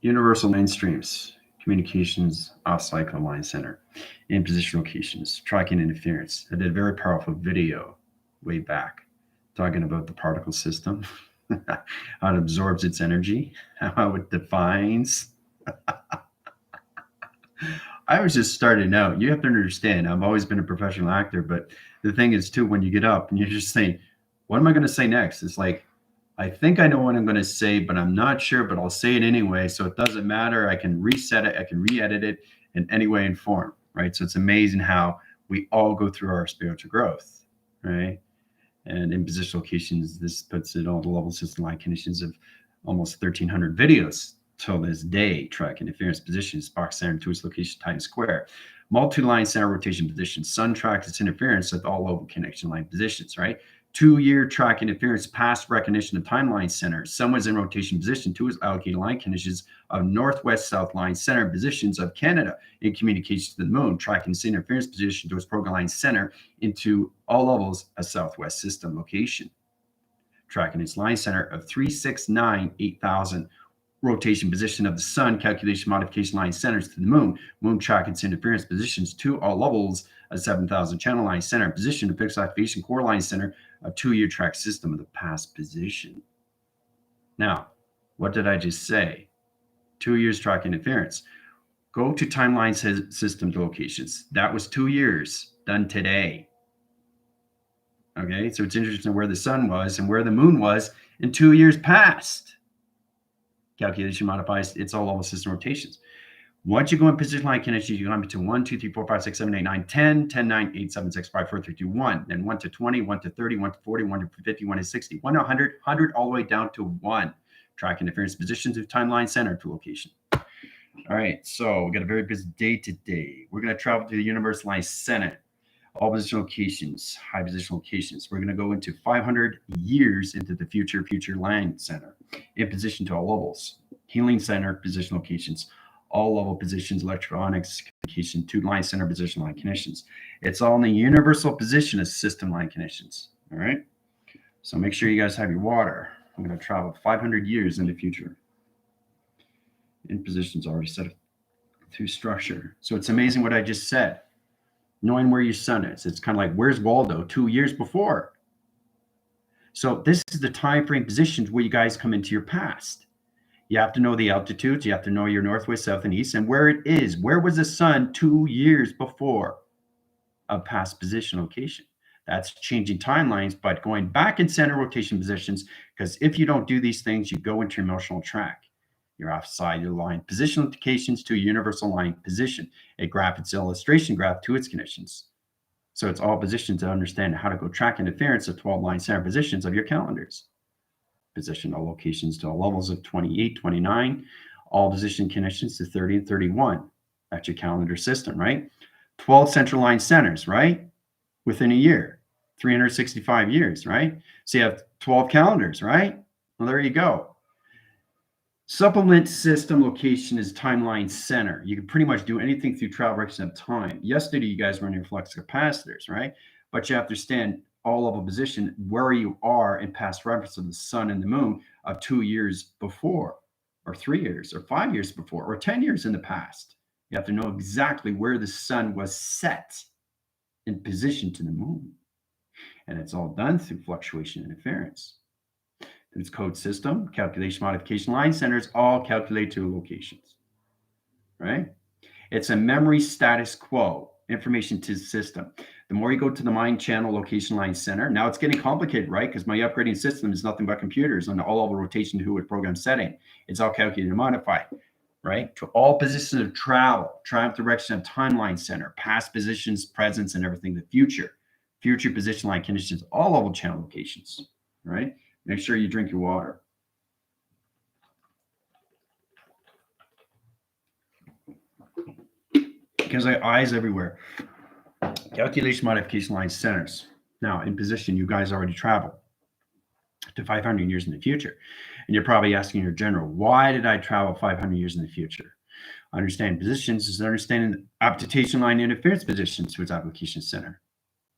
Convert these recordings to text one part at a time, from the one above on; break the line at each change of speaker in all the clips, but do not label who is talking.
Universal mainstreams, communications off-cycle line center, in position locations, tracking interference. I did a very powerful video way back talking about the particle system, how it absorbs its energy, how it defines. I was just starting out. You have to understand, I've always been a professional actor, but the thing is, too, when you get up and you're just saying, what am I going to say next? It's like, I think I know what I'm going to say, but I'm not sure, but I'll say it anyway. So it doesn't matter. I can reset it. I can re-edit it in any way and form, right? So it's amazing how we all go through our spiritual growth, right? And in position locations, this puts it all the level system line conditions of almost 1,300 videos till this day, track interference positions, box center to its location, Times Square. Multi-line center rotation position, sun tracks its interference with all level connection line positions, right? 2-year track interference, past recognition of timeline center. Sun was in rotation position to its allocated line conditions of northwest-south line center positions of Canada in communication to the moon, tracking its interference position to its program line center into all levels a southwest system location, tracking its line center of 369 8000 rotation position of the sun, calculation modification line centers to the moon tracking its interference positions to all levels a 7,000 channel line center position, a pixel activation core line center, a 2-year track system of the past position. Now, what did I just say? 2 years track interference. Go to timeline system locations. That was 2 years done today. Okay, so it's interesting where the sun was and where the moon was in 2 years past. Calculation modifies its all level system rotations. Once you go in position line connections, you go on to 1, 2, 3, 4, 5, 6, 7, 8, 9, 10, 10, 9, 8, 7, 6, 5, 4, 3, 2, 1. Then 1 to 20, 1 to 30, 1 to 40, 1 to 50, 1 to 60, 1 to 100, 100 all the way down to 1. Track interference positions of timeline center to location. All right, so we got a very busy day today. We're going to travel to the universal line center, all position locations, high position locations. We're going to go into 500 years into the future line center, in position to all levels, healing center position locations, all level positions, electronics, communication to line center position line conditions. It's all in the universal position of system line conditions. All right. So make sure you guys have your water. I'm going to travel 500 years in the future. In positions already set through structure. So it's amazing what I just said. Knowing where your sun is. It's kind of like, where's Waldo 2 years before? So this is the time frame positions where you guys come into your past. You have to know the altitudes. You have to know your northwest, south, and east, and where it is. Where was the sun 2 years before a past position location? That's changing timelines, but going back in center rotation positions, because if you don't do these things, you go into your emotional track. You're offside your line position locations to a universal line position. A graph, its illustration graph to its conditions. So it's all positions to understand how to go track interference of 12 line center positions of your calendars. Position all locations to all levels of 28, 29, all position conditions to 30 and 31. That's your calendar system, right? 12 central line centers, right? Within a year, 365 years, right? So you have 12 calendars, right? Well, there you go. Supplement system location is timeline center. You can pretty much do anything through travel direction of time. Yesterday, you guys were in your flux capacitors, right? But you have to understand all level position where you are in past reference of the sun and the moon of 2 years before, or 3 years, or 5 years before, or 10 years in the past. You have to know exactly where the sun was set in position to the moon. And it's all done through fluctuation interference. Its code system, calculation modification line centers, all calculate to locations, right? It's a memory status quo, information to the system. The more you go to the mind channel location line center, now it's getting complicated, right? Because my upgrading system is nothing but computers and all over rotation to a program setting. It's all calculated and modified, right? To all positions of travel direction of timeline center, past positions, presence, and everything, the future position line conditions, all level channel locations, right? Make sure you drink your water. Because I have eyes everywhere. Calculation modification line centers. Now, in position, you guys already travel to 500 years in the future. And you're probably asking your general, why did I travel 500 years in the future? Understand positions is understanding application line interference positions to its application center.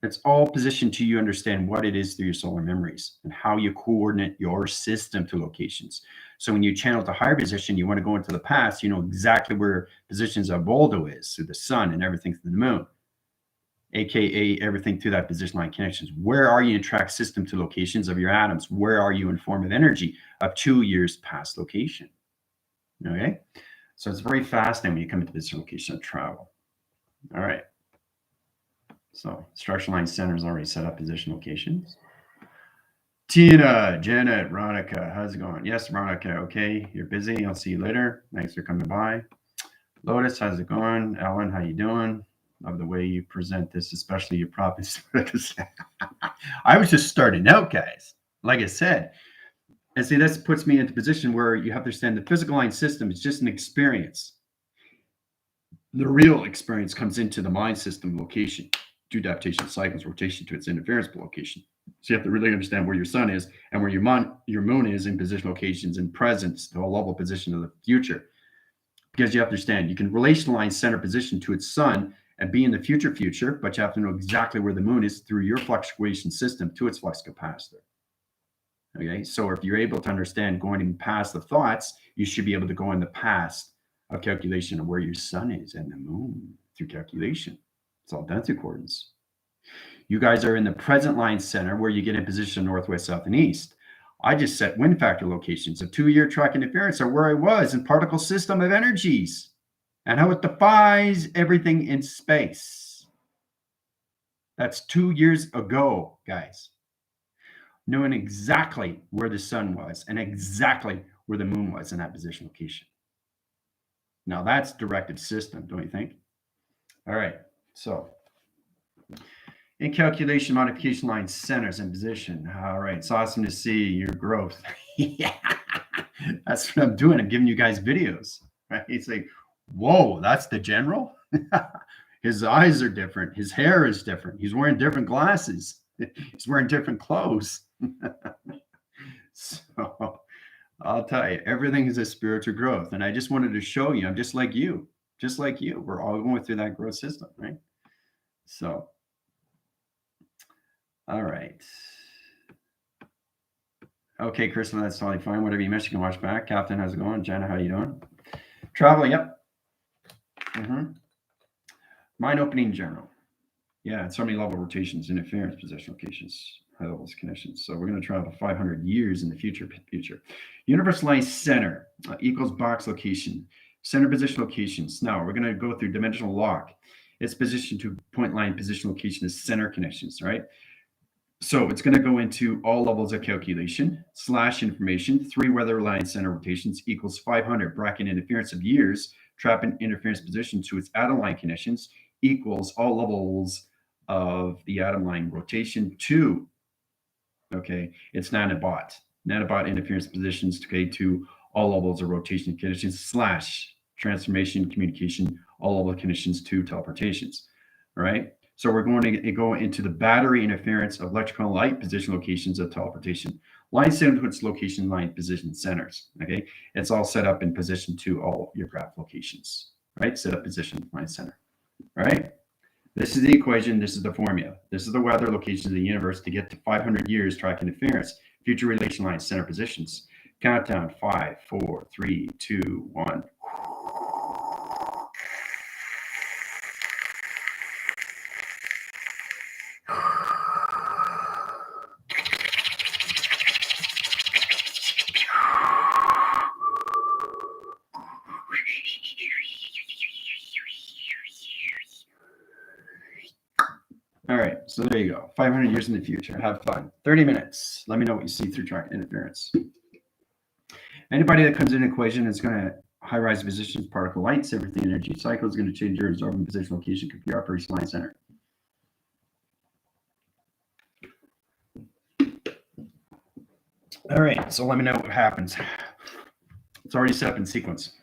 It's all positioned to you understand what it is through your solar memories and how you coordinate your system to locations. So when you channel to higher position, you want to go into the past, you know exactly where positions of Voldo is through the sun and everything through the moon, aka everything through that position line connections. Where are you in track system to locations of your atoms? Where are you in form of energy of 2 years past location? Okay, so it's very fascinating when you come into this location of travel. All right. So structure line center is already set up position locations. Tina, Janet, Veronica, how's it going? Yes, Veronica, okay. You're busy. I'll see you later. Thanks for coming by. Lotus, how's it going? Ellen, how you doing? Love the way you present this, especially your properties. I was just starting out, guys. Like I said, and see, this puts me into a position where you have to understand the physical line system is just an experience. The real experience comes into the mind system location. Due adaptation cycles, rotation to its interference location. So you have to really understand where your sun is and where your moon is in position locations and presence, the whole level position of the future. Because you have to understand, you can relationalize center position to its sun and be in the future, but you have to know exactly where the moon is through your fluctuation system to its flux capacitor. Okay, so if you're able to understand going past the thoughts, you should be able to go in the past of calculation of where your sun is and the moon through calculation. It's all done through coordinates. You guys are in the present line center where you get in position northwest, south, and east. I just set wind factor locations of 2-year track interference are where I was in particle system of energies and how it defies everything in space. That's 2 years ago, guys. Knowing exactly where the sun was and exactly where the moon was in that position location. Now that's directed system, don't you think? All right, so in calculation modification line centers and position. All right, it's awesome to see your growth. Yeah, that's what I'm doing. I'm giving you guys videos, right? It's like, whoa, that's the general. His eyes are different. His hair is different. He's wearing different glasses. He's wearing different clothes. So I'll tell you, everything is a spiritual growth. And I just wanted to show you, I'm just like you, just like you. We're all going through that growth system, right? So, all right. Okay, Kristen, that's totally fine. Whatever you missed, you can watch back. Captain, how's it going? Jenna, how you doing? Travel, yep. Mind opening general. Yeah, so many level rotations, interference, position locations, high levels connections. So we're going to travel 500 years in the future. Universalized center equals box location, center position locations. Now we're going to go through dimensional lock. Its position to point line position location is center connections, right? So it's going to go into all levels of calculation, / information, 3 weather line center rotations equals 500 bracket interference of years, trapping interference position to its atom line connections equals all levels of the atom line rotation to, okay, it's nanobot interference positions to all levels of rotation conditions / transformation communication, all level conditions to teleportations, all right? So we're going to go into the battery interference of electrical light position locations of teleportation. Line sequence location line position centers, okay? It's all set up in position to all your graph locations, right? Set up position line center, right? This is the equation. This is the formula. This is the weather locations of the universe to get to 500 years track interference. Future relation line center positions. Countdown 5, 4, 3, 2, 1. All right, so there you go. 500 years in the future. Have fun. 30 minutes. Let me know what you see through track interference. Anybody that comes in equation is going to high-rise positions, particle lights, everything energy cycle is going to change your absorbing position location, computer operation line center. All right, so let me know what happens. It's already set up in sequence.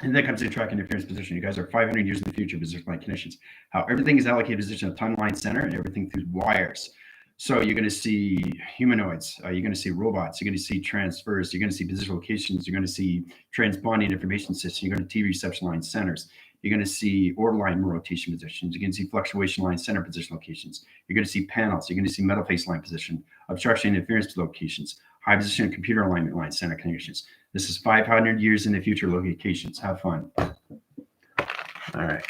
And then comes in track interference position. You guys are 500 years in the future, position line conditions. How everything is allocated position of timeline center and everything through wires. So you're going to see humanoids. You're going to see robots. You're going to see transfers. You're going to see position locations. You're going to see transponding information systems. You're going to T reception line centers. You're going to see order line rotation positions. You're going to see fluctuation line center position locations. You're going to see panels. You're going to see metal face line position, obstruction interference locations, high position computer alignment line center conditions. This is 500 years in the future locations. Have fun. All right.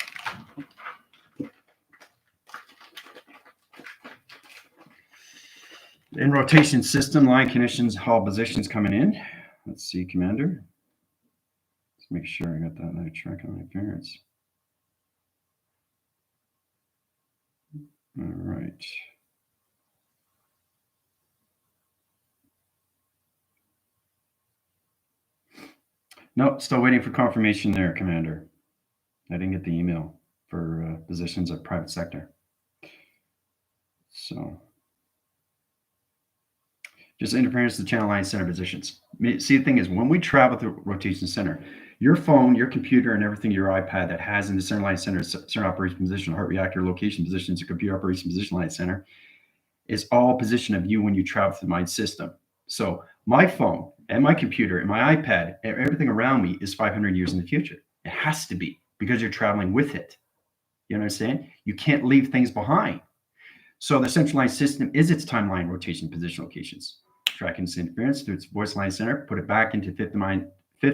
In rotation system, line conditions, Hall positions coming in. Let's see, Commander. Let's make sure I got that right track on interference. All right. Nope, still waiting for confirmation there, Commander. I didn't get the email for positions of private sector. So just interference to the channel line center positions. See, the thing is, when we travel through rotation center, your phone, your computer, and everything, your iPad that has in the center line center operation position, heart reactor location positions, or computer operation position line center, is all position of you when you travel through my system. So my phone and my computer and my iPad and everything around me is 500 years in the future. It has to be, because you're traveling with it. You understand? You can't leave things behind. So the centralized system is its timeline rotation position locations. Tracking its interference through its voice line center, put it back into fifth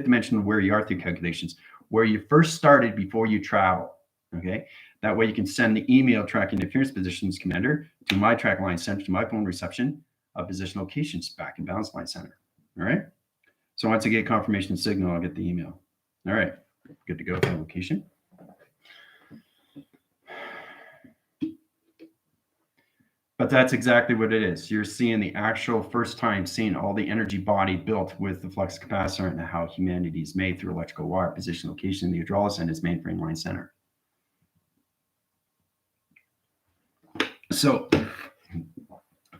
dimension of where you are through calculations, where you first started before you travel. Okay, that way you can send the email tracking interference positions, Commander, to my track line center, to my phone reception of position locations back in balance line center. All right. So once I get confirmation signal, I'll get the email. All right, good to go for location. But that's exactly what it is. You're seeing the actual first time seeing all the energy body built with the flux capacitor and how humanity is made through electrical wire, position, location, the hydraulics, and its mainframe line center. So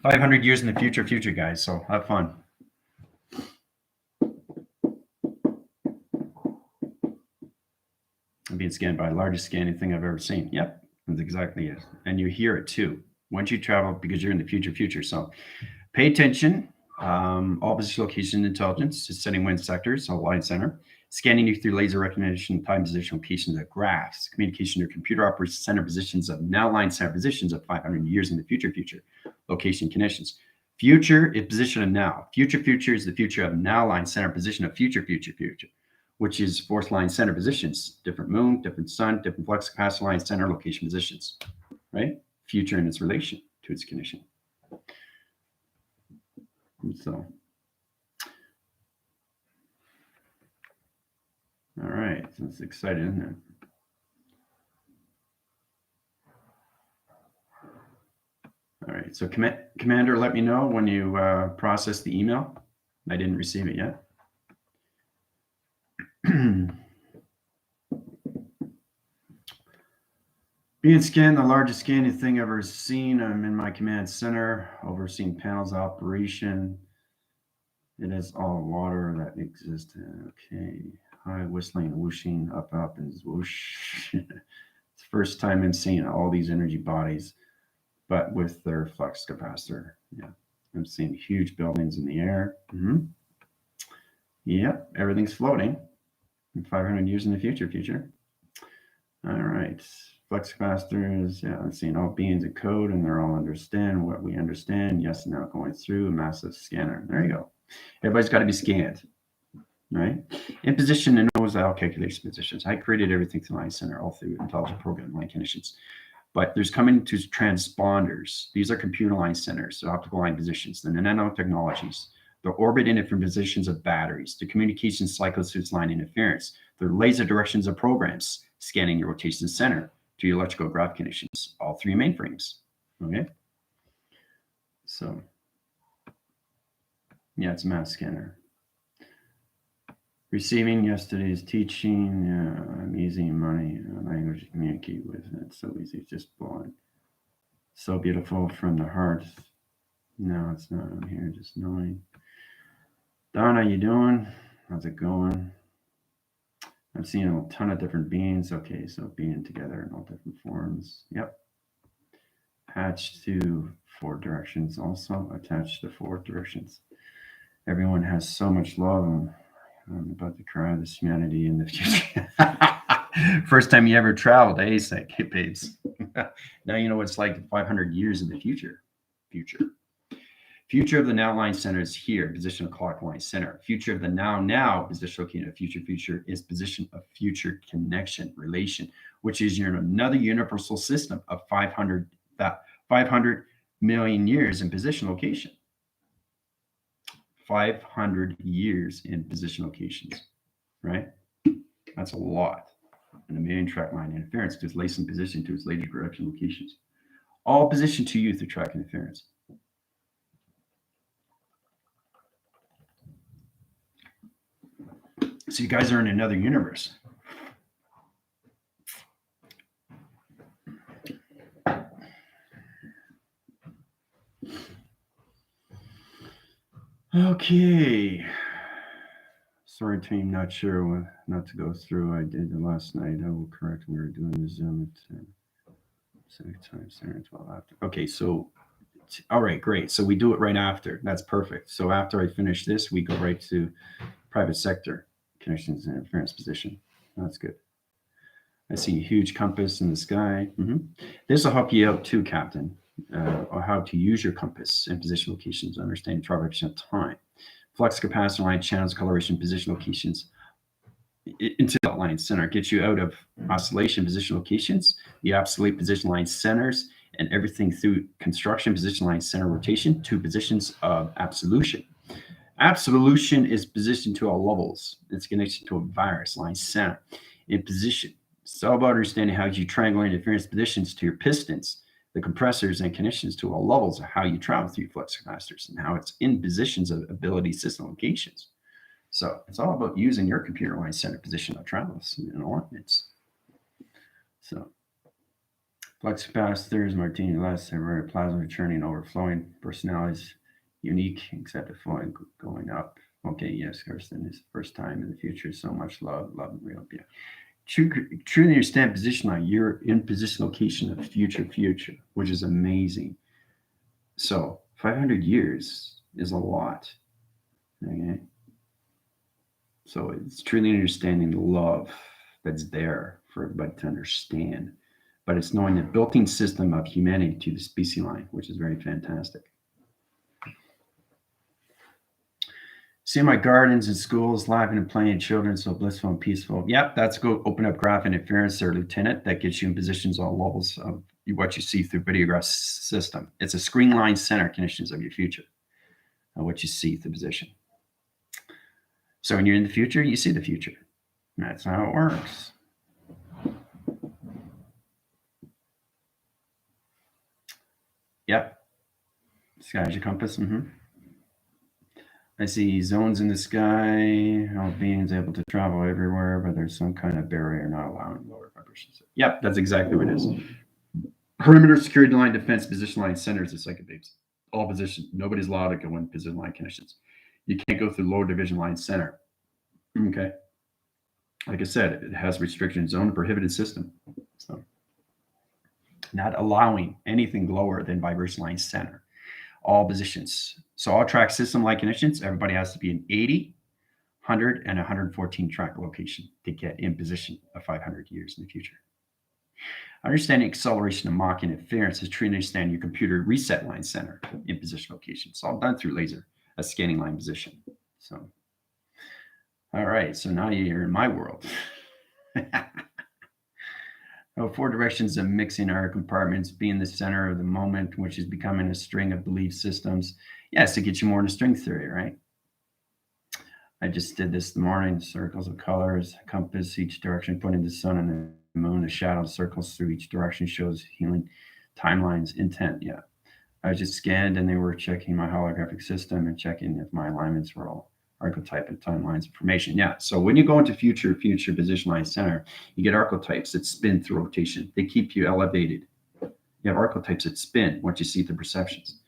500 years in the future, guys. So have fun. I'm being scanned by the largest scanning thing I've ever seen. Yep, that's exactly it. And you hear it too once you travel, because you're in the future. So pay attention. All position location intelligence is setting wind sectors, all line center, scanning you through laser recognition, time position locations of graphs, communication to computer operation center positions of now line center positions of 500 years in the future, location conditions. Future is position of now. Future is the future of now line center position of future, which is force line center positions, different moon, different sun, different flux capacitor line center location positions, right? Future in its relation to its condition. So, all right, that's exciting, isn't it? All right, so Commander, let me know when you process the email. I didn't receive it yet. Being scanned, the largest scanning thing I've ever seen. I'm in my command center, overseeing panels operation. It is all water that exists. Okay, high whistling, whooshing, up, and whoosh. It's the first time I'm seeing all these energy bodies, but with their flux capacitor. Yeah, I'm seeing huge buildings in the air. Yep, everything's floating. 500 years in the future. All right. Flux capacitors, yeah, I'm seeing all beings in code, and they're all understand what we understand. Yes, now going through a massive scanner. There you go. Everybody's got to be scanned, right? In position and knows all calculation positions. I created everything through line center, all through intelligent programming line conditions. But there's coming to transponders. These are computer line centers, so optical line positions, the nanotechnologies, the orbit and different positions of batteries, the communication cycles through line interference, the laser directions of programs, scanning your rotation center to your electrical graph conditions, all three mainframes. Okay. So, yeah, it's a mass scanner. Receiving yesterday's teaching, I'm easy money, language to communicate with. It's so easy, it's just blowing. So beautiful from the heart. No, it's not on here, just knowing. Don, how you doing? How's it going? I'm seeing a ton of different beings. Okay, so being together in all different forms. Yep. Attached to 4 directions, also attached to 4 directions. Everyone has so much love. I'm about to cry. This humanity in the future. First time you ever traveled, eh, hey, babes? Now you know what it's like 500 years in the future. Future of the now line center is here, position of clockwise center. Future of the now is just looking at future is position of future connection relation, which is another universal system of 500 million years in position location. 500 years in position locations, right? That's a lot. And the main track line interference to its lacing position to its later direction locations. All position to you through track interference. So you guys are in another universe. Okay. Sorry, team, not sure what not to go through. I did it last night. I will correct. We were doing the Zoom at 6 times 12 after. Okay, so all right, great. So we do it right after. That's perfect. So after I finish this, we go right to private sector connections and interference position. That's good. I see a huge compass in the sky. This will help you out too, Captain, or how to use your compass and position locations, understanding travel of time. Flux capacitor line channels, coloration, position locations into that line center. Get you out of oscillation position locations, the absolute position line centers, and everything through construction position line center rotation to positions of absolution. Absolution is positioned to all levels. It's connected to a virus line center in position. It's all about understanding how you triangulate interference positions to your pistons, the compressors, and connections to all levels of how you travel through flux capacitors and how it's in positions of ability system locations. So it's all about using your computer line center position of travels and alignments. So flux capacitors, Martini less, temporary plasma returning, overflowing, personalities, unique, except the flowing going up. Okay, yes, Kirsten, it's the first time in the future. So much love and real. Yeah. Truly understand position line. You're in position location of future, which is amazing. So 500 years is a lot. Okay. So it's truly understanding the love that's there for everybody to understand. But it's knowing the built-in system of humanity to the species line, which is very fantastic. See my gardens and schools, laughing and playing, children so blissful and peaceful. Yep, that's go open up graph interference there, Lieutenant. That gets you in positions all levels of what you see through videograph system. It's a screen line center conditions of your future, of what you see through position. So when you're in the future, you see the future. That's how it works. Yep. Sky's your compass. I see zones in the sky, all beings able to travel everywhere, but there's some kind of barrier not allowing lower vibrations. Yep, that's exactly what it is. Perimeter security line defense position line centers the second babes. All positions. Nobody's allowed to go in position line connections. You can't go through lower division line center. Okay. Like I said, it has restriction zone, prohibited system. So not allowing anything lower than vibration line center. All positions. So all track system like connections, everybody has to be an 80, 100, and 114 track location to get in position of 500 years in the future. Understanding acceleration of Mach interference is trying to understand your computer reset line center in position location. It's all done through laser, a scanning line position. So, all right, so now you're in my world. Four directions of mixing our compartments, being the center of the moment, which is becoming a string of belief systems. Yes, to get you more into string theory, right? I just did this morning, circles of colors, compass, each direction, pointing the sun and the moon, the shadow circles through each direction shows healing timelines, intent. Yeah. I just scanned and they were checking my holographic system and checking if my alignments were all archetype and timelines information. Yeah. So when you go into future position line center, you get archetypes that spin through rotation. They keep you elevated. You have archetypes that spin once you see the perceptions.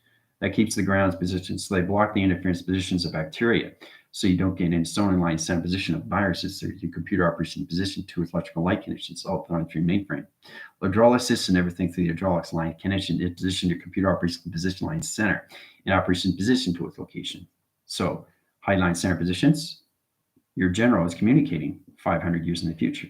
That keeps the ground's position. So they block the interference positions of bacteria. So you don't get in zoning line center position of viruses through your computer operation position to electrical light conditions, all done through mainframe. Hydrolysis and everything through the hydraulics line connection is position to computer operation position line center and operation position to its location. So high line center positions, your general is communicating 500 years in the future.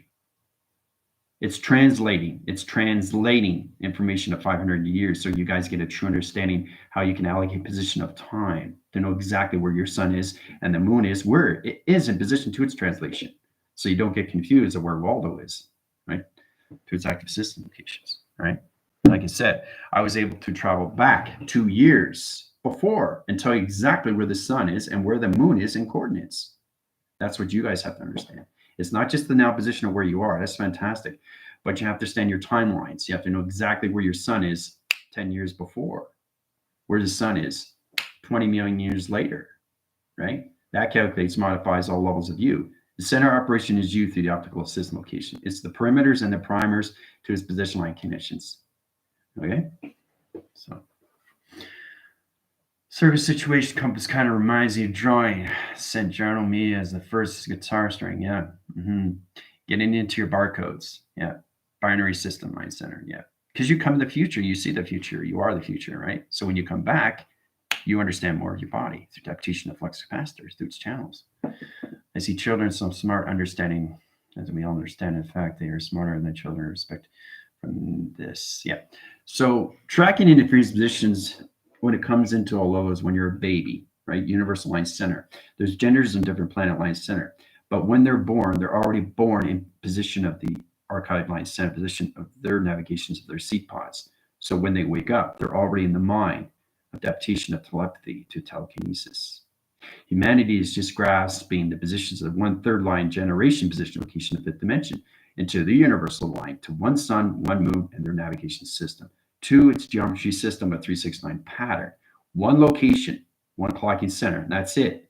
It's translating information of 500 years so you guys get a true understanding how you can allocate position of time to know exactly where your sun is and the moon is, where it is in position to its translation. So you don't get confused of where Waldo is, right? To its active system locations, right? Like I said, I was able to travel back 2 years before and tell you exactly where the sun is and where the moon is in coordinates. That's what you guys have to understand. It's not just the now position of where you are. That's fantastic. But you have to understand your timelines. You have to know exactly where your sun is 10 years before, where the sun is 20 million years later, right? That calculates, modifies all levels of you. The center operation is you through the optical system location. It's the perimeters and the primers to its position line connections. Okay? So service situation compass kind of reminds you of drawing. Sent journal me as the first guitar string. Yeah. Getting into your barcodes. Yeah. Binary system line center. Yeah. Because you come in the future, you see the future, you are the future, right? So when you come back, you understand more of your body through adaptation of flux capacitors through its channels. I see children so smart, understanding, as we all understand, in fact, they are smarter than children respect from this. Yeah. So tracking interference positions when it comes into all levels when you're a baby, right? Universal line center. There's genders in different planet line center. But when they're already born in position of the archive line center, position of their navigations of their seed pods. So when they wake up, they're already in the mind, adaptation of telepathy to telekinesis. Humanity is just grasping the positions of one third line generation position location of fifth dimension into the universal line to one sun, one moon, and their navigation system. Two, its geometry system of 369 pattern. One location, one clocking center, and that's it.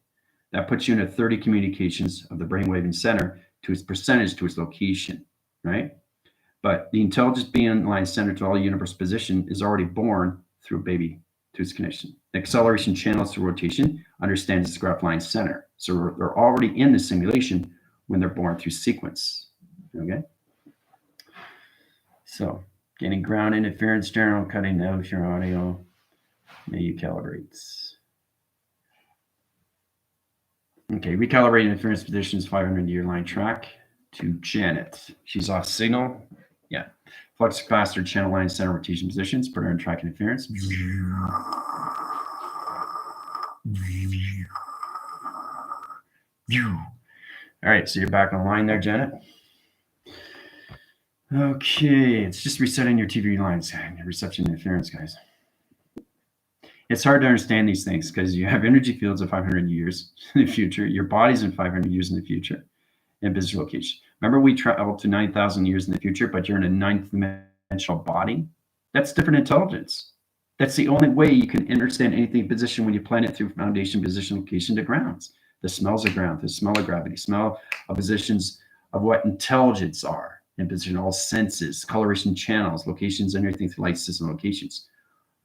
That puts you into 30 communications of the brainwave center to its percentage to its location, right? But the intelligence being line center to all universe position is already born through baby to its connection. The acceleration channels through rotation understands its graph line center. So they're already in the simulation when they're born through sequence. Okay. So getting ground interference general, cutting out your audio. May you calibrate. Okay, recalibrating interference positions 500-year line track to Janet. She's off signal. Yeah. Flux capacitor channel line center rotation positions, put her in track interference. All right, so you're back online there, Janet. Okay, it's just resetting your TV lines, reception interference, guys. It's hard to understand these things because you have energy fields of 500 years in the future. Your body's in 500 years in the future in business location. Remember, we travel to 9,000 years in the future, but you're in a ninth dimensional body. That's different intelligence. That's the only way you can understand anything in position when you plan it through foundation, position, location to grounds. The smells of ground, the smell of gravity, smell of positions of what intelligence are in position, all senses, coloration channels, locations, and everything through light system locations,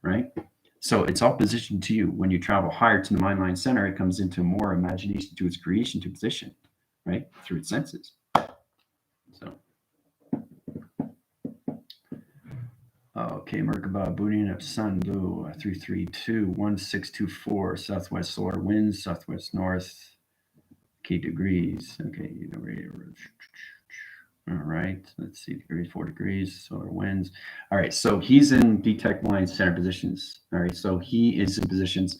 right? So it's all positioned to you. When you travel higher to the mind line center, it comes into more imagination to its creation to position, right? Through its senses. So, okay, Merkaba booting up sun blue 3321624 southwest solar winds, southwest north, key degrees. Okay, all right, let's see, degrees, 4 degrees, solar winds. All right, so he's in detect line center positions. All right, so he is in positions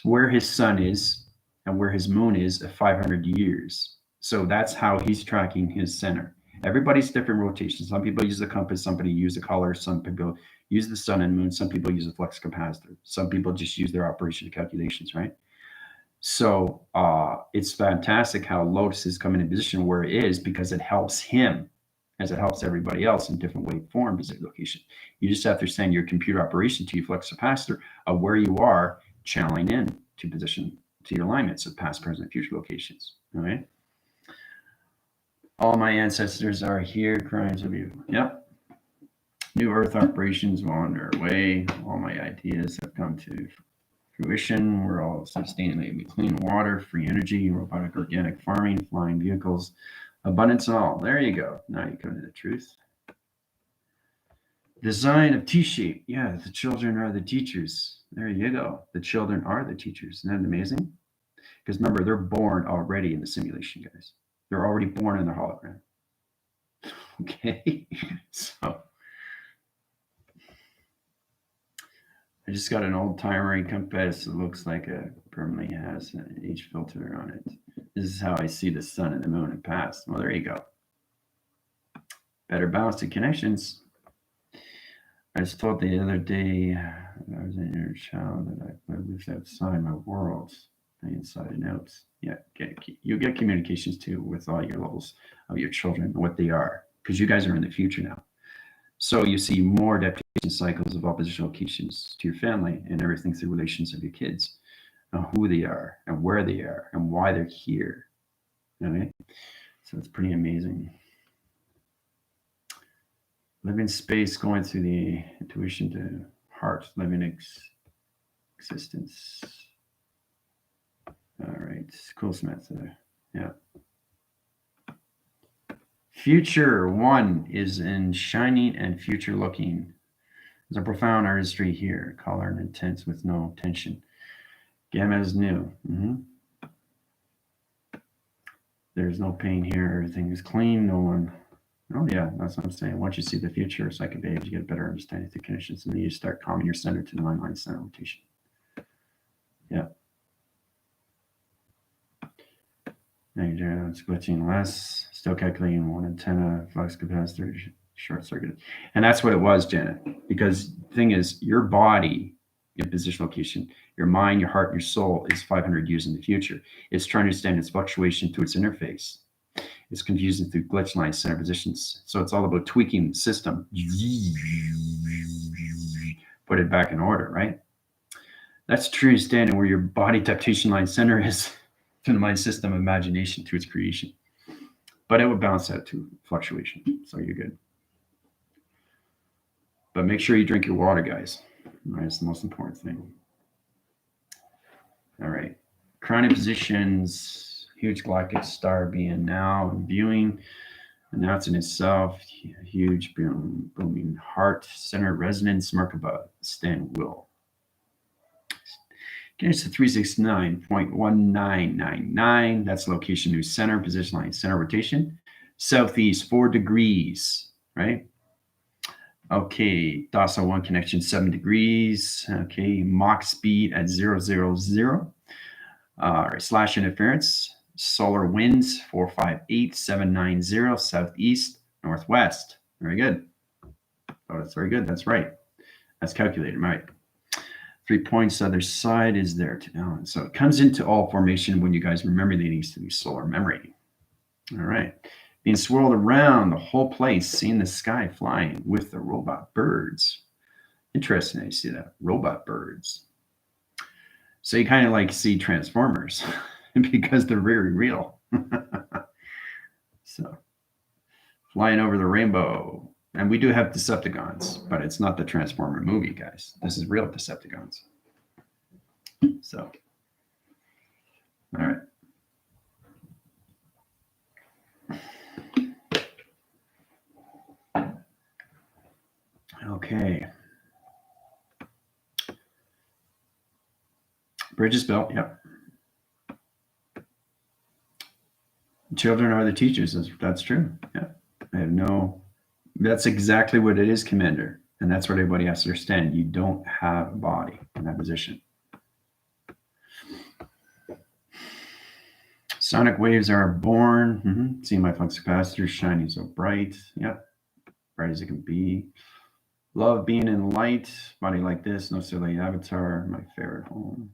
where his sun is and where his moon is at 500 years. So that's how he's tracking his center. Everybody's different rotations. Some people use the compass, somebody use a collar, some people use the sun and moon, some people use a flux capacitor, some people just use their operation calculations, right? So it's fantastic how Lotus is coming in position where it is because it helps him as it helps everybody else in different way, form, visit location. You just have to send your computer operation to your flux capacitor of where you are channeling in to position to your alignments of past, present, future locations. All right. All my ancestors are here, crimes of you. Yep. New Earth operations well underway. All my ideas have come to fruition. We're all sustainably clean water, free energy, robotic organic farming, flying vehicles, abundance and all. There you go. Now you come to the truth. Design of T-shape. Yeah, the children are the teachers. There you go. The children are the teachers. Isn't that amazing? Because remember, they're born already in the simulation, guys. They're already born in the hologram. Okay, so I just got an old timer compass. It looks like it permanently has an H filter on it. This is how I see the sun and the moon in past. Well, there you go. Better balanced connections. I was told the other day I was an inner child that I lived outside my world, inside and out. Yeah, you get communications too with all your levels of your children, what they are, because you guys are in the future now. So you see more adaptation cycles of oppositional locations to your family and everything through relations of your kids, and who they are and where they are and why they're here. Okay, so it's pretty amazing. Living space, going through the intuition to heart, living existence. All right, cool, Smith. Yeah. Future one is in shining and future looking. There's a profound artistry here, color and intense with no tension. Gamma is new. There's no pain here. Everything is clean. No one. Oh yeah, that's what I'm saying. Once you see the future, psychic age, you get a better understanding of the conditions, and then you start calming your center to the line center rotation. Yeah. It's glitching less. Still calculating one antenna, flux capacitor, short circuit. And that's what it was, Janet. Because the thing is, your body in position location, your mind, your heart, and your soul is 500 years in the future. It's trying to understand its fluctuation through its interface. It's confusing through glitch lines, center positions. So it's all about tweaking the system. Put it back in order, right? That's true understanding where your body adaptation line center is to the mind system imagination to its creation. But it would balance out to fluctuation. So you're good. But make sure you drink your water, guys. All right, it's the most important thing. All right. Crowning positions, huge galactic star being now and viewing, announcing itself, huge booming heart, center resonance, Merkaba, stand will. Okay, it's 369.1999. That's location new center, position line, center rotation. Southeast, 4 degrees, right? Okay, DOSA 1 connection, 7 degrees. Okay, Mach speed at 000. All right, slash interference. Solar winds, 458790, southeast, northwest. Very good. Oh, that's very good. That's right. That's calculated, right? 3 points other side is there to balance. So it comes into all formation when you guys remember that it needs to be solar memory. All right. Being swirled around the whole place, seeing the sky flying with the robot birds. Interesting, you see that. Robot birds. So you kind of like see Transformers because they're very real. So flying over the rainbow. And we do have Decepticons, but it's not the Transformer movie, guys. This is real Decepticons. So, all right. Okay. Bridges built, yep. Children are the teachers. That's true. Yeah. I have no, that's exactly what it is, Commander. And that's what everybody has to understand. You don't have a body in that position. Sonic waves are born. See my flux capacitor shining so bright. Yep. Bright as it can be. Love being in light, body like this, no silly avatar, my favorite home.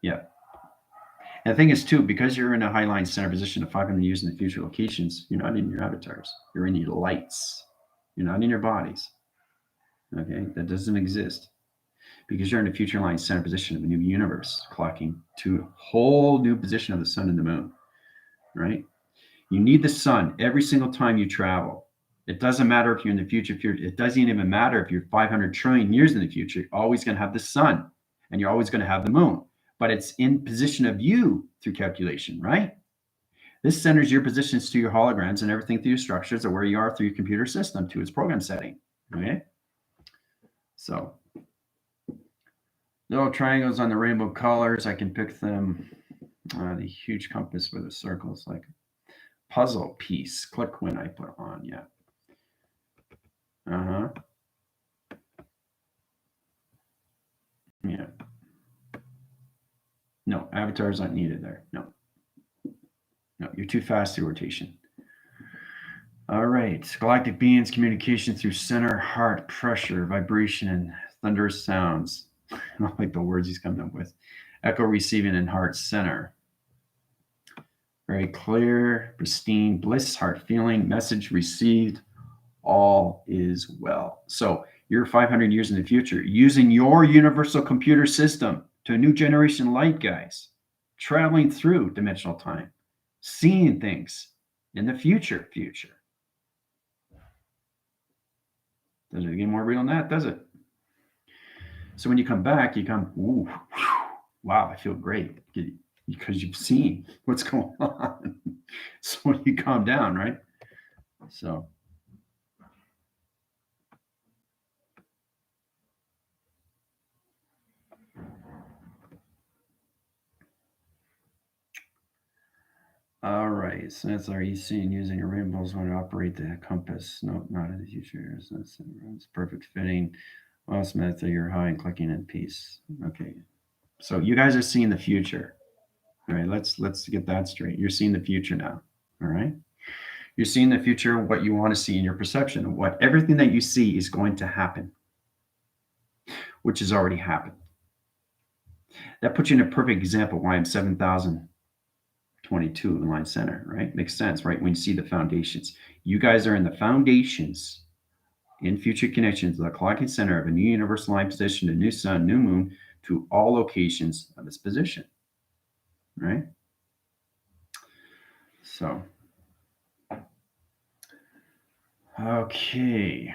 Yeah. And the thing is, too, because you're in a high line center position of 500 years in the future locations, you're not in your avatars. You're in your lights. You're not in your bodies. Okay? That doesn't exist. Because you're in a future line center position of a new universe, clocking to a whole new position of the sun and the moon. Right? You need the sun every single time you travel. It doesn't matter if you're in the future. It doesn't even matter if you're 500 trillion years in the future. You're always going to have the sun, and you're always going to have the moon. But it's in position of you through calculation, right? This centers your positions to your holograms and everything through your structures or where you are through your computer system to its program setting. Okay. So little triangles on the rainbow colors, I can pick them. The huge compass with the circles, like puzzle piece. Click when I put on. Yeah. Uh-huh. Yeah. No, avatars aren't needed there. No. No, you're too fast through rotation. All right. Galactic beings, communication through center, heart, pressure, vibration, and thunderous sounds. I don't like the words he's coming up with. Echo receiving in heart center. Very clear, pristine, bliss, heart feeling, message received, all is well. So you're 500 years in the future using your universal computer system to a new generation light, guys, traveling through dimensional time, seeing things in the future. Doesn't it get more real than that, does it? So when you come back, you come, ooh, whew, wow, I feel great because you've seen what's going on. So when you calm down, right? So. All right, so that's are you seeing using your rainbows when to operate the compass? No, not in the future. It's perfect fitting. Well, Smith, you're high and clicking in peace. Okay, so you guys are seeing the future. All right, let's get that straight. You're seeing the future now. All right, you're seeing the future, what you want to see in your perception, what everything that you see is going to happen, which has already happened. That puts you in a perfect example why I'm 7,022 in line center, right? Makes sense, right? When you see the foundations, you guys are in the foundations in future connections, the clocking center of a new universal line position, a new sun, new moon, to all locations of its position, right? So, okay.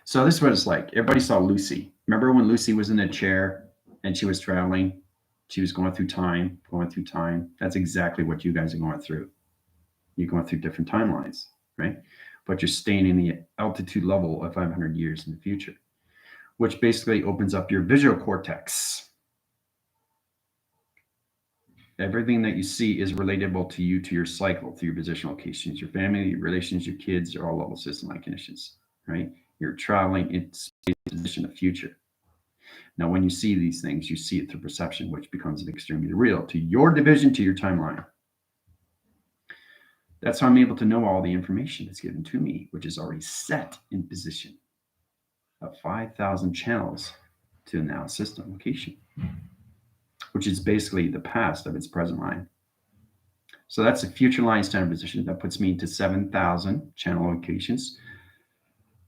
So this is what it's like. Everybody saw Lucy. Remember when Lucy was in a chair and she was traveling? She was going through time, going through time. That's exactly what you guys are going through. You're going through different timelines, right? But you're staying in the altitude level of 500 years in the future, which basically opens up your visual cortex. Everything that you see is relatable to you, to your cycle, to your position locations, your family, your relations, your kids, your all level system like conditions, right? You're traveling in space, position, of future. Now, when you see these things, you see it through perception, which becomes extremely real to your division, to your timeline. That's how I'm able to know all the information that's given to me, which is already set in position of 5,000 channels to now system location, which is basically the past of its present line. So that's a future line standard position. That puts me into 7,000 channel locations,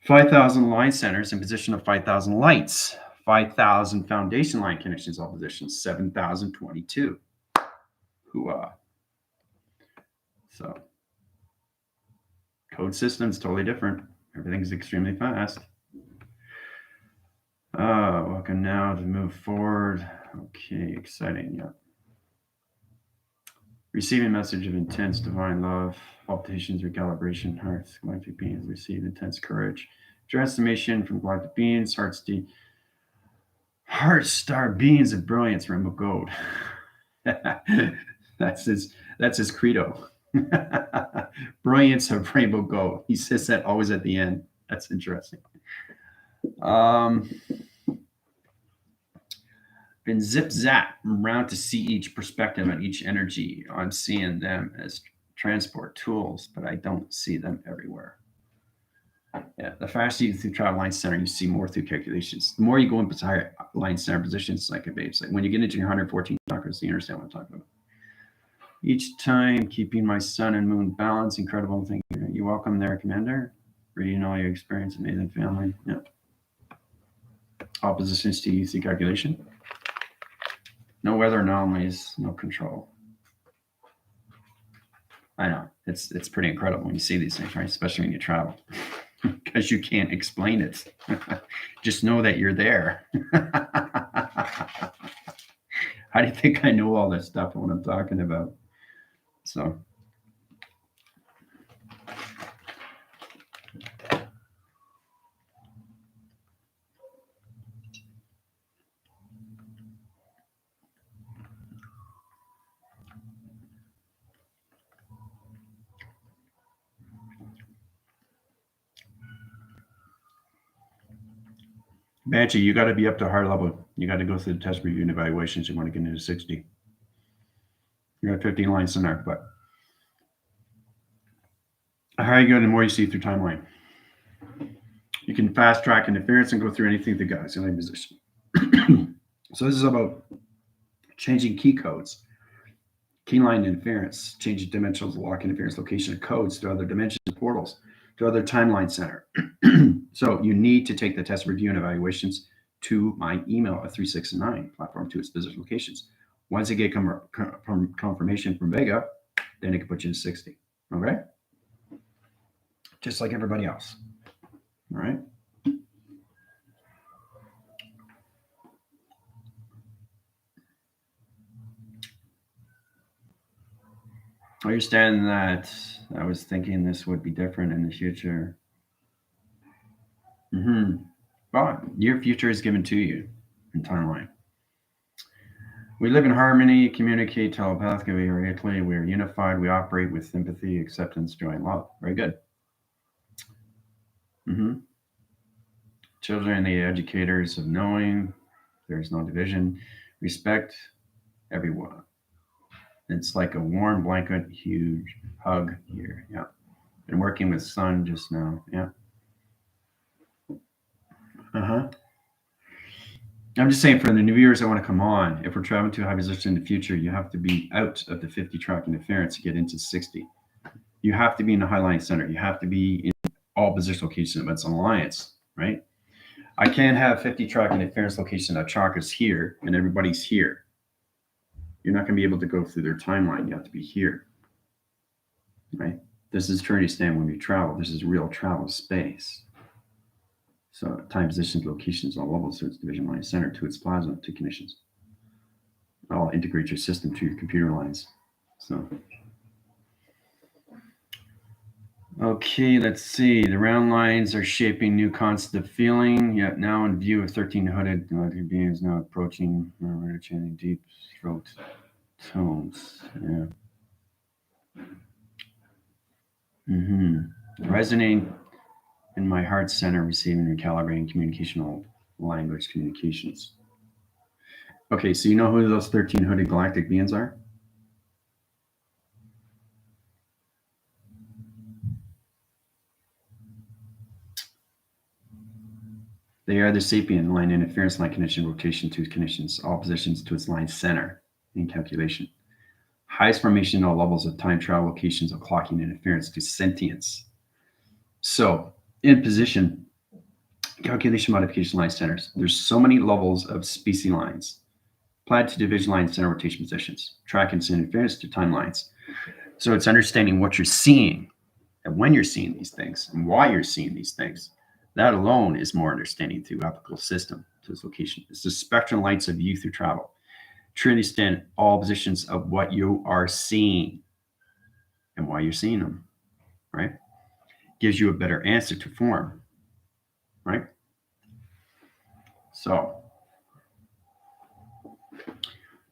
5,000 line centers in position of 5,000 lights, 5,000 foundation line connections, all positions, 7,022. Hooah. So code system's totally different. Everything's extremely fast. Welcome now to move forward. Okay, exciting. Yeah. Receiving message of intense divine love, palpitations, recalibration, hearts, galactic beings receive intense courage. Transformation from galactic beings, heart star beings of brilliance, rainbow gold. that's his credo. Brilliance of rainbow gold. He says that always at the end. That's interesting. Been zip zap around to see each perspective and each energy. I'm seeing them as transport tools, but I don't see them everywhere. Yeah, the faster you through travel line center, you see more through calculations. The more you go into higher line center positions, like a babe, like when you get into your 114 chakras, you understand what I'm talking about. Each time, keeping my sun and moon balance, incredible thing. You're welcome there, Commander. Reading all your experience, amazing family. Yeah. All positions to use the calculation. No weather anomalies, no control. I know it's pretty incredible when you see these things, right? Especially when you travel, because you can't explain it. Just know that you're there. How do you think I know all this stuff and what I'm talking about? So. Banshee, you got to be up to a higher level. You got to go through the test review and evaluations. You want to get into 60. You're at 15 lines in there, but the higher you go, the more you see through timeline. You can fast track interference and go through anything the guy's in any position. So this is about changing key codes, keyline interference, changing dimensionals, lock interference, location of codes to other dimensions, portals, to other timeline center. So you need to take the test review and evaluations to my email at 369 platform to its business locations. Once you get confirmation from Vega, then it can put you in 60. Okay? Just like everybody else. All right? I understand that I was thinking this would be different in the future. But your future is given to you in timeline. We live in harmony, communicate telepathically, we are unified, we operate with sympathy, acceptance, joy, and love. Very good. Children and the educators of knowing, there's no division, respect everyone. It's like a warm blanket, huge hug here. Yeah. Been working with Sun just now. Yeah. I'm just saying for the new viewers that want to come on, if we're traveling to a high position in the future, you have to be out of the 50 track interference to get into 60. You have to be in the highline center. You have to be in all position locations of its alliance, right? I can't have 50 track interference location that chakras here and everybody's here. You're not going to be able to go through their timeline. You have to be here, right? This is Trinity stand when we travel. This is real travel space. So time, positions, locations, all levels, so its division line center to its plasma, to conditions. I'll integrate your system to your computer lines. So, okay, let's see. The round lines are shaping new concept of feeling. Yet now in view of 13 hooded beings now approaching, chanting deep throat tones. Yeah. Resonating in my heart center, receiving and recalibrating communicational language communications. Okay, so you know who those 13 hooded galactic beings are? They are the sapient line interference line condition, rotation to conditions, all positions to its line center in calculation. Highest formation in all levels of time travel locations of clocking interference to sentience. So in position, calculation modification line centers, there's so many levels of species lines applied to division line center rotation positions, track and interference to timelines. So it's understanding what you're seeing and when you're seeing these things and why you're seeing these things. That alone is more understanding through optical system to its location. It's the spectrum lights of you through travel. To understand all positions of what you are seeing and why you're seeing them, right? Gives you a better answer to form, right? So,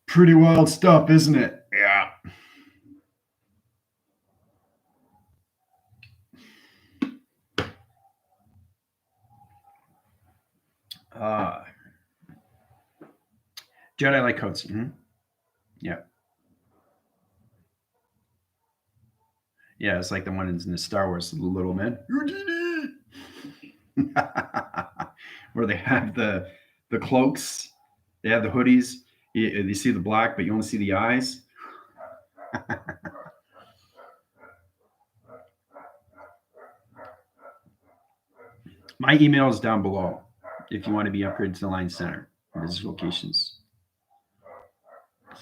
pretty wild stuff, isn't it? Yeah. Jedi light codes. Yeah. Yeah, it's like the one in the Star Wars, the little men. Where they have the cloaks, they have the hoodies. You see the black, but you only see the eyes. My email is down below if you want to be upgraded to the line center, business locations.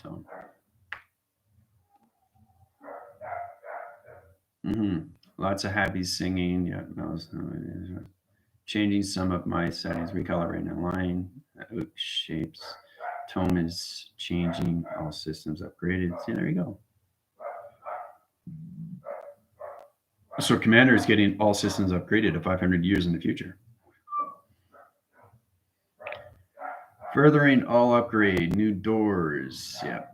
So, lots of happy singing. Yeah, no, changing some of my settings, recolorating the line, shapes, tone is changing, all systems upgraded. See, there you go. So Commander is getting all systems upgraded to 500 years in the future. Furthering all upgrade, new doors. Yeah.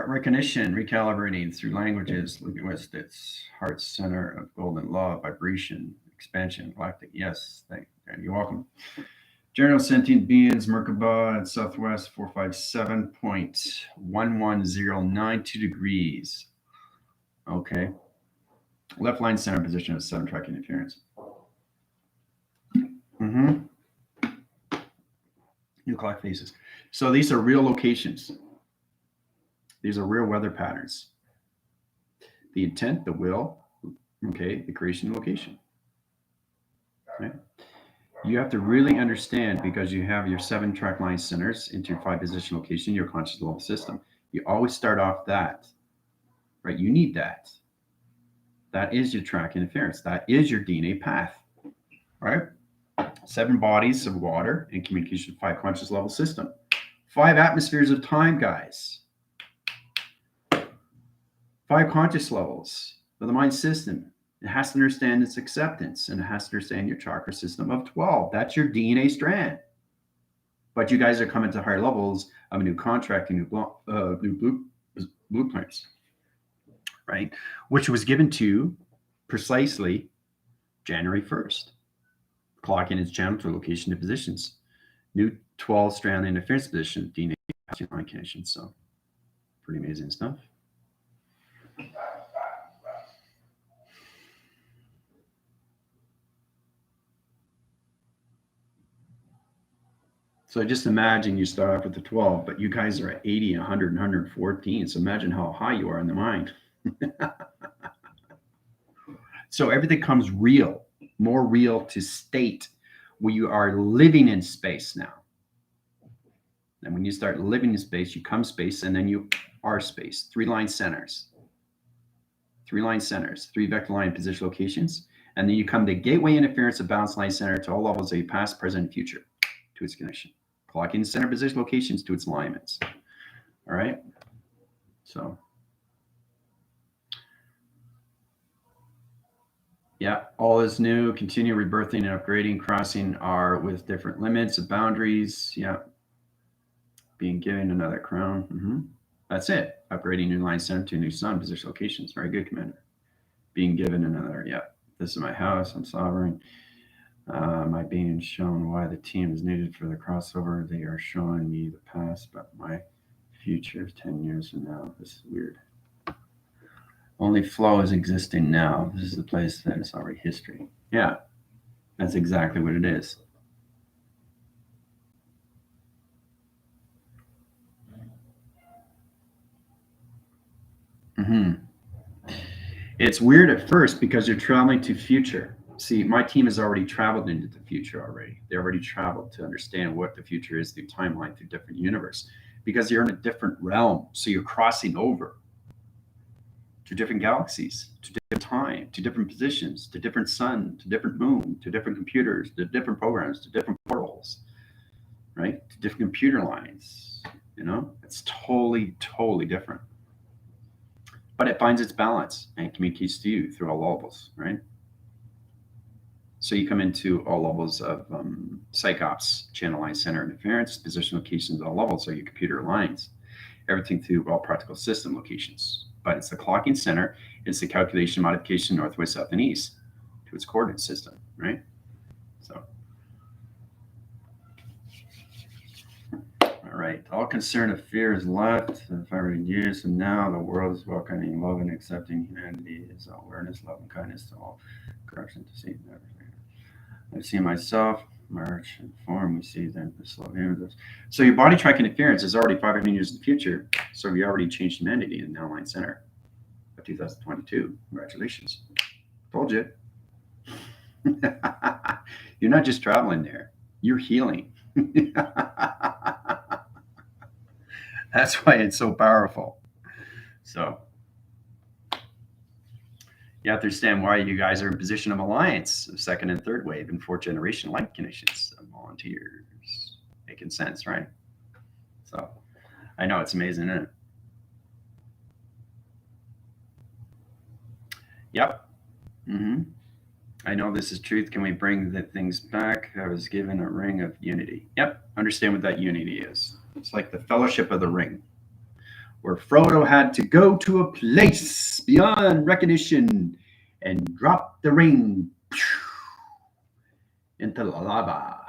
recognition, recalibrating through languages, linguistics, heart center of golden law, vibration, expansion, galactic. Yes, thank you. You're welcome. General sentient beings, Merkaba at southwest 457.11092 degrees. Okay. Left line center position of 7 track interference. New clock faces. So these are real locations. These are real weather patterns. The intent, the will, okay, the creation location. Okay. You have to really understand, because you have your 7 track line centers into your 5 position location, your conscious level system. You always start off that, right? You need that. That is your track interference. That is your DNA path, right? 7 bodies of water in communication, 5 conscious level system, 5 atmospheres of time, guys. 5 conscious levels of the mind system. It has to understand its acceptance, and it has to understand your chakra system of 12. That's your DNA strand. But you guys are coming to higher levels of a new contract and new blueprints, right? Which was given to precisely January 1st. Clock in its channel to location to positions. New 12 strand interference position, DNA line connection. So pretty amazing stuff. So just imagine you start off with the 12, but you guys are at 80, 100, 114. So imagine how high you are in the mind. So everything comes real, more real to state where you are living in space now. And when you start living in space, you come space, and then you are space. 3 line centers. 3 line centers, 3 vector line position locations. And then you come to gateway interference of balance line center to all levels of past, present, and future to its connection. Clocking center position locations to its alignments. All right. So, yeah, all is new. Continue rebirthing and upgrading. Crossing are with different limits of boundaries. Yeah. Being given another crown. That's it. Upgrading new line center to new sun position locations. Very good, Commander. Being given another. Yeah. This is my house. I'm sovereign. My being shown why the team is needed for the crossover. They are showing me the past, but my future 10 years from now. This is weird. Only flow is existing now. This is the place that is already history. Yeah, that's exactly what it is. It's weird at first because you're traveling to future. See, my team has already traveled into the future already. They already traveled to understand what the future is through timeline, through different universe, because you're in a different realm. So you're crossing over to different galaxies, to different time, to different positions, to different sun, to different moon, to different computers, to different programs, to different portals, right? To different computer lines. You know, it's totally, totally different. But it finds its balance and communicates to you through all levels, right? So you come into all levels of psychops, channel line center interference, position locations, all levels are your computer lines, everything through all practical system locations. But it's the clocking center, it's the calculation modification northwest, south, and east to its coordinate system, right? So, all right. All concern of fear is left. 500 years from now, the world is welcoming, love, and accepting humanity is awareness, love, and kindness to all. Correction to see everything. I see myself, merge and form. We see then the slow universe. So your body track interference is already 500 years in the future. So we already changed humanity in the Now Line Center of 2022. Congratulations. Told you. You're not just traveling there, you're healing. That's why it's so powerful. So you have to understand why you guys are in position of alliance of 2nd and 3rd wave and 4th generation light connections of volunteers. Making sense, right? So I know it's amazing, isn't it? Yep. I know this is truth. Can we bring the things back? I was given a ring of unity. Yep. Understand what that unity is. It's like the fellowship of the ring. where Frodo had to go to a place beyond recognition and drop the ring into the lava.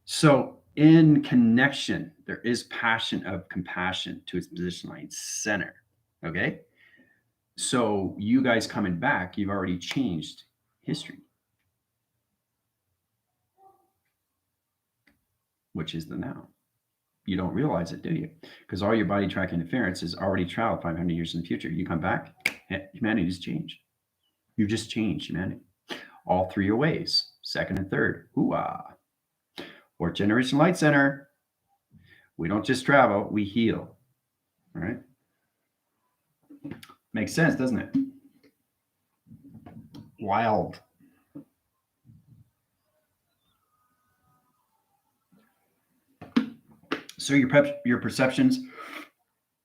So, in connection, there is passion of compassion to its position line center. Okay. So, you guys coming back, you've already changed history, which is the now. You don't realize it, do you? Because all your body track interference has already traveled 500 years in the future. You come back, humanity's changed. You just changed humanity. All three are ways, second and third. Hoo-ah. Fourth generation light center. We don't just travel, we heal. All right. Makes sense, doesn't it? Wild. So your perceptions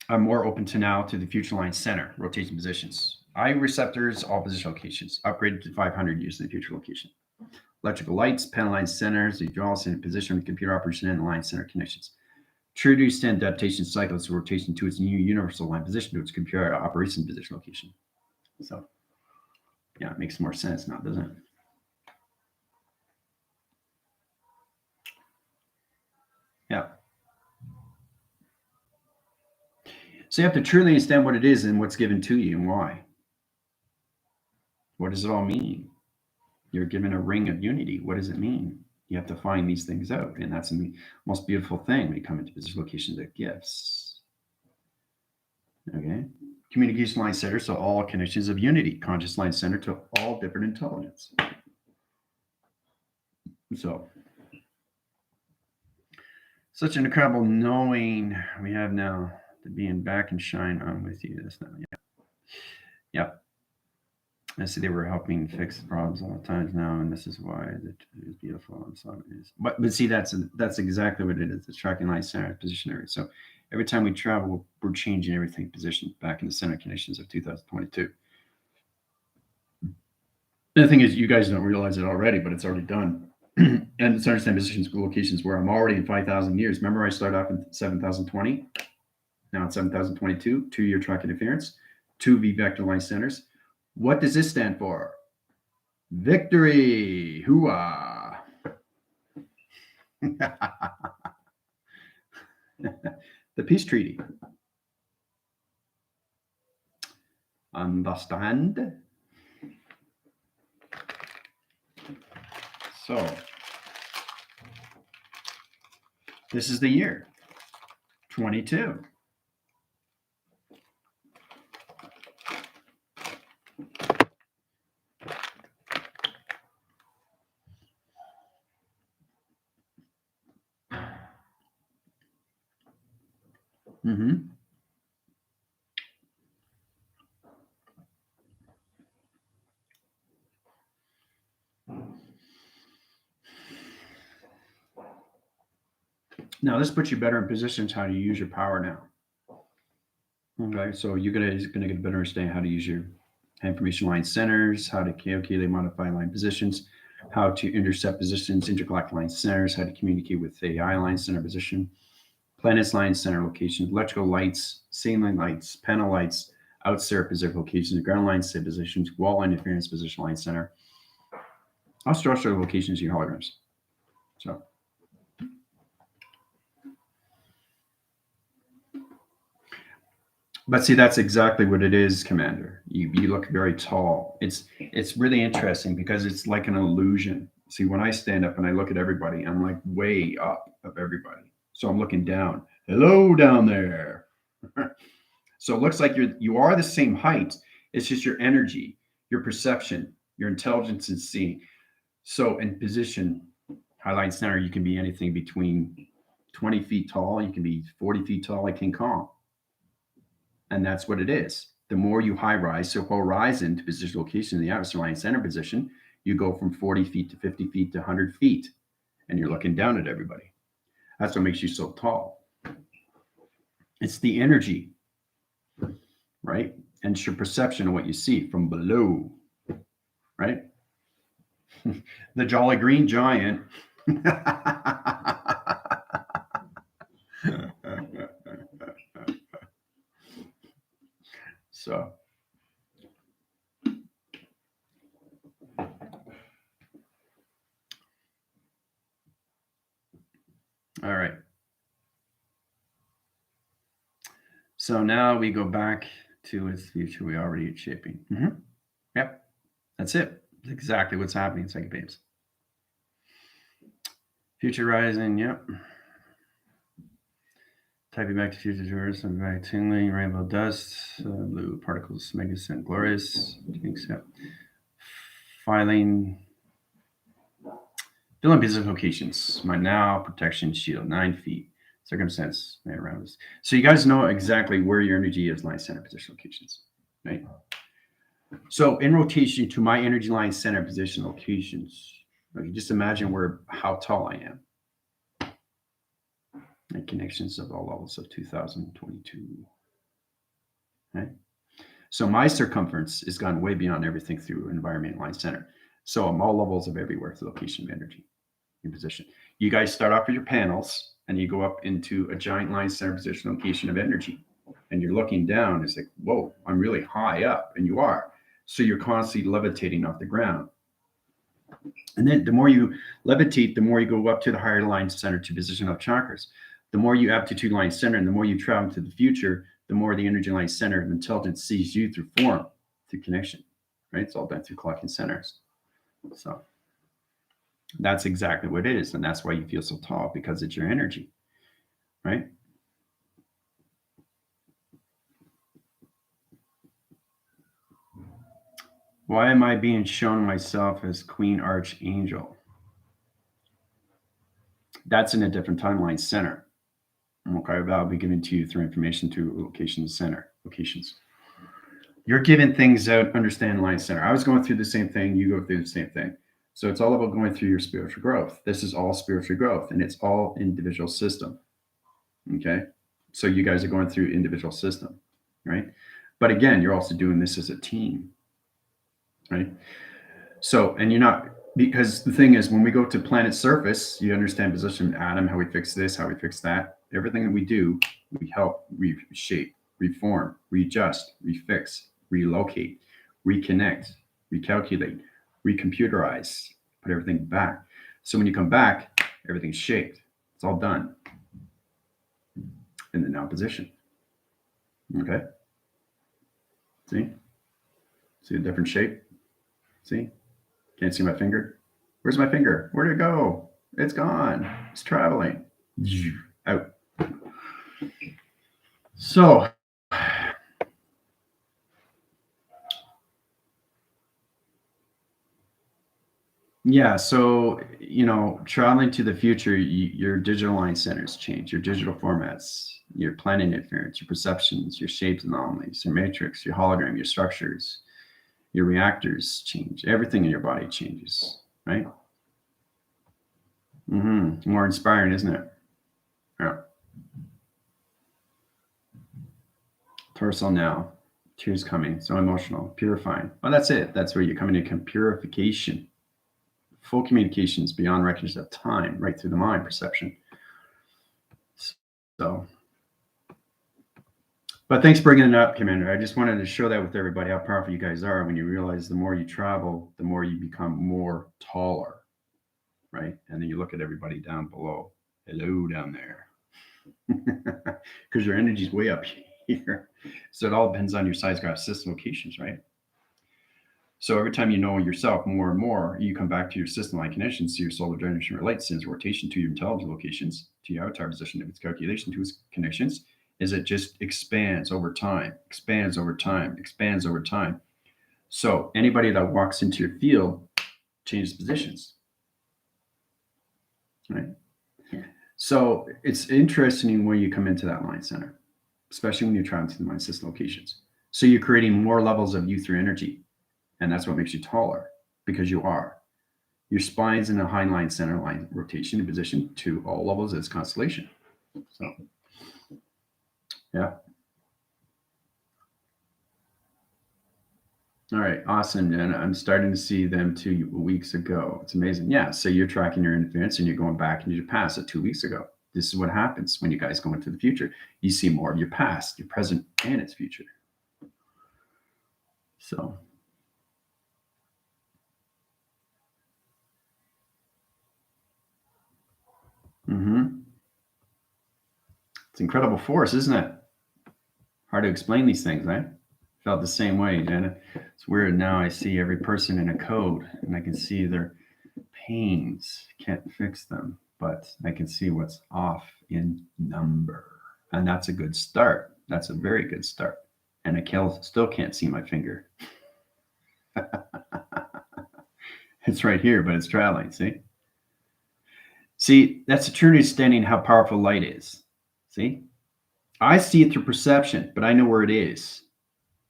are more open to now to the future line center, rotation positions. Eye receptors, all position locations, upgraded to 500 years in the future location. Electrical lights, panel line centers, the hydraulics in position with computer operation and line center connections. True to extend adaptation cycles of rotation to its new universal line position to its computer operation position location. So, yeah, it makes more sense now, doesn't it? Yeah. So you have to truly understand what it is and what's given to you and why. What does it all mean? You're given a ring of unity. What does it mean? You have to find these things out. And that's the most beautiful thing when you come into position locations of gifts. Okay. Communication line center, so all connections of unity. Conscious line center to all different intelligence. So, such an incredible knowing we have now to being back and shine on with you. That's not, yeah. Yeah. I see they were helping fix the problems all the times now, and this is why it is beautiful. And so it is. But see, that's exactly what it is. It's tracking line center position area. So every time we travel, we're changing everything position back in the center conditions of 2022. The thing is, you guys don't realize it already, but it's already done. And it's understand positions, locations where I'm already in 5,000 years. Remember, I started off in 7,020. Now it's 7,022. 2-year track interference. 2 V vector line centers. What does this stand for? Victory. Hooah. The peace treaty. Understand? So, this is the year 22. Mm-hmm. Now, this puts you better in positions how to use your power now. Okay, so you're gonna get a better understanding how to use your information line centers, how to calculate, modify line positions, how to intercept positions, intergalactic line centers, how to communicate with AI line center position, planets line center locations, electrical lights, ceiling lights, panel lights, outside position locations, ground line set positions, wall line interference position line center, structural locations, your holograms. So. But see, that's exactly what it is, Commander. You look very tall. It's really interesting because it's like an illusion. See, when I stand up and I look at everybody, I'm like way up of everybody. So I'm looking down. Hello down there. So it looks like you are the same height. It's just your energy, your perception, your intelligence in seeing. So in position, highlight center, you can be anything between 20 feet tall. You can be 40 feet tall like King Kong. And that's what it is. The more you high rise, so horizon to position location in the atmosphere line center position, you go from 40 feet to 50 feet to 100 feet, and you're looking down at everybody. That's what makes you so tall. It's the energy, right? And it's your perception of what you see from below, right? The Jolly Green Giant. So, all right. So now we go back to its future we already shaping. Yep, that's it. That's exactly what's happening, psychic babes. Future rising, yep. Typing back to future tours, I'm back tingling, rainbow dust, blue particles, magnificent, glorious, yep. Filing, filling business locations. My now protection shield, 9 feet. Circumstance made around us. So you guys know exactly where your energy is, line center position locations, right? So in rotation to my energy line center position locations, okay, just imagine how tall I am. And connections of all levels of 2022. Right? So my circumference has gone way beyond everything through environment line center. So I'm all levels of everywhere through location of energy in position. You guys start off with your panels and you go up into a giant line center position location of energy. And you're looking down, it's like, whoa, I'm really high up. And you are. So you're constantly levitating off the ground. And then the more you levitate, the more you go up to the higher line center to position of chakras. The more you aptitude line center and the more you travel to the future, the more the energy line center of intelligence sees you through form, through connection, right? It's all done through collecting centers. So that's exactly what it is. And that's why you feel so tall, because it's your energy, right? Why am I being shown myself as Queen Archangel? That's in a different timeline center. Okay, that'll be given to you through information to location center locations. You're given things out, understand line center. I was going through the same thing. You go through the same thing. So it's all about going through your spiritual growth. This is all spiritual growth, and it's all individual system. Okay, so you guys are going through individual system, right? But again, you're also doing this as a team, right? So, and you're not, because the thing is, when we go to planet surface, you understand position atom, how we fix this, how we fix that. Everything that we do, we help reshape, reform, readjust, refix, relocate, reconnect, recalculate, recomputerize, put everything back. So when you come back, everything's shaped. It's all done in the now position. Okay. See a different shape? See? Can't see my finger? Where's my finger? Where'd it go? It's gone. It's traveling. Out. So, yeah, so, traveling to the future, your digital line centers change, your digital formats, your planning interference, your perceptions, your shapes anomalies, your matrix, your hologram, your structures, your reactors change. Everything in your body changes, right? More inspiring, isn't it? Yeah. Torso now. Tears coming. So emotional. Purifying. Well, that's it. That's where you come into purification. Full communications beyond recognition of time, right through the mind perception. So, but thanks for bringing it up, Commander. I just wanted to show that with everybody how powerful you guys are. When you realize the more you travel, the more you become more taller, right? And then you look at everybody down below. Hello down there. Because your energy's way up here. So it all depends on your size graph system locations, right? So every time you know yourself more and more, you come back to your system line connections, to your solar generation relates to its rotation to your intelligent locations, to your avatar position of its calculation to its connections, is it just expands over time, expands over time, expands over time. So anybody that walks into your field changes positions, right? So it's interesting when you come into that line center, especially when you're traveling to the mind system locations. So you're creating more levels of you through energy. And that's what makes you taller, because you are. Your spine's in a hindline center line rotation in position to all levels of its constellation. So, yeah. All right, awesome. And I'm starting to see them 2 weeks ago. It's amazing. Yeah, so you're tracking your interference and you're going back into your past of 2 weeks ago. This is what happens when you guys go into the future. You see more of your past, your present, and its future. So. It's incredible force, isn't it? Hard to explain these things, right? Felt the same way, Jenna. It's weird now. I see every person in a code, and I can see their pains. Can't fix them, but I can see what's off in number, and that's a good start. That's a very good start. And I still can't see my finger. It's right here, but it's traveling. See, that's a true understanding how powerful light is. See, I see it through perception, but I know where it is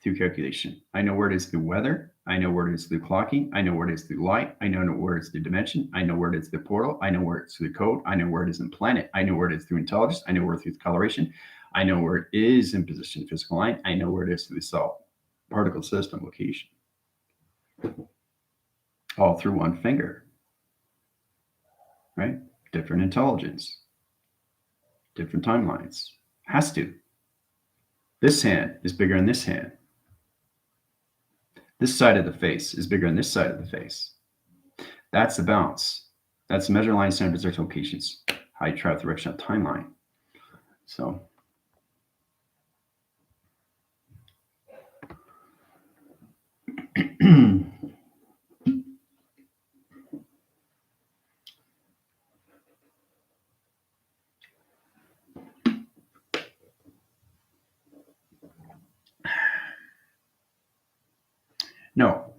through calculation. I know where it is through weather. I know where it is through clocking. I know where it is through light. I know where it's through dimension. I know where it is through portal. I know where it's through code. I know where it is in planet. I know where it is through intelligence. I know where it is through coloration. I know where it is in position, physical line. I know where it is through the cell, particle system, location. All through one finger, right? Different intelligence, different timelines. Has to. This hand is bigger than this hand. This side of the face is bigger than this side of the face. That's the balance. That's the measure line, center, position, locations. How you travel the direction of timeline. So. No,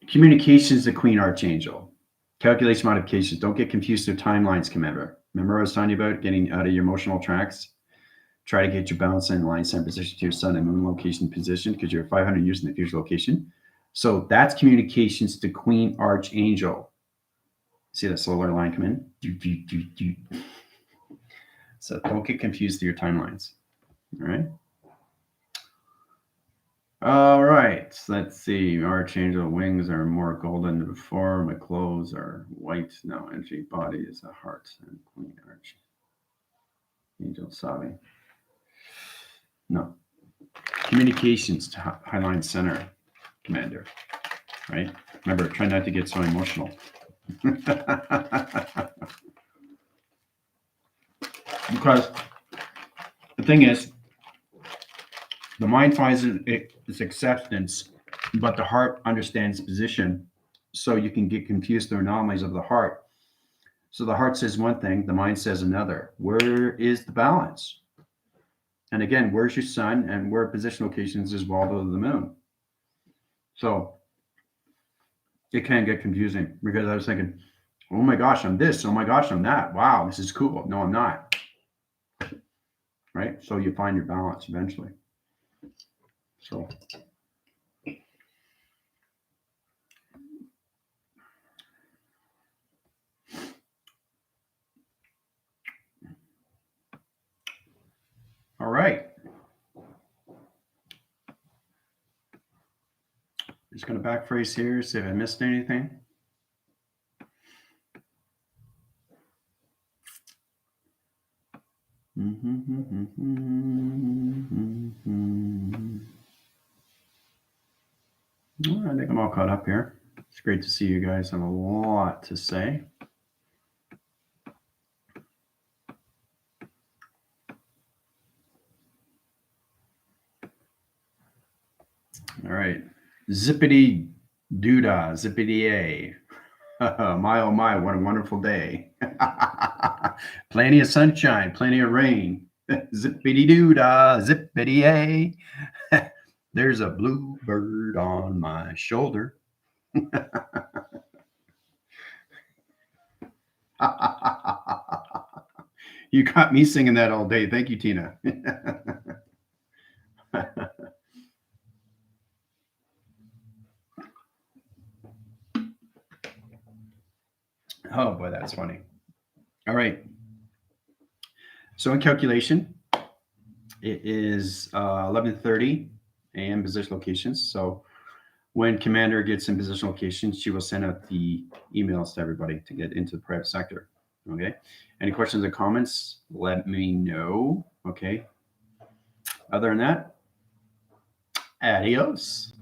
communication is the queen archangel. Calculation modifications. Don't get confused with timelines, Commander. Remember I was talking about getting out of your emotional tracks? Try to get your balance in line, center position to your sun and moon location position because you're 500 years in the future location. So that's communications to Queen Archangel. See that solar line come in? So don't get confused with your timelines. All right. All right. Let's see. Archangel wings are more golden than before. My clothes are white. Now energy body is a heart. And Queen Archangel sobbing. No. Communications to Highline Center, Commander. Right? Remember, try not to get so emotional. Because the thing is, the mind finds its acceptance, but the heart understands position. So you can get confused through anomalies of the heart. So the heart says one thing, the mind says another. Where is the balance? And again, where's your sun and where position locations is well to the moon? So it can get confusing because I was thinking, oh my gosh, I'm this. Oh my gosh, I'm that. Wow, this is cool. No, I'm not. Right? So you find your balance eventually. So. All right. Just going to backphrase here, see if I missed anything. Well, I think I'm all caught up here. It's great to see you guys have a lot to say. All right. Zippity doodah, zippity a. My oh my, what a wonderful day. Plenty of sunshine, plenty of rain. Zippity doodah, zippity a. There's a bluebird on my shoulder. You got me singing that all day. Thank you, Tina. Oh boy, that's funny. All right. So in calculation, it is 11:30 a.m. position locations. So when Commander gets in position location, she will send out the emails to everybody to get into the private sector. Okay. Any questions or comments? Let me know. Okay. Other than that, adios.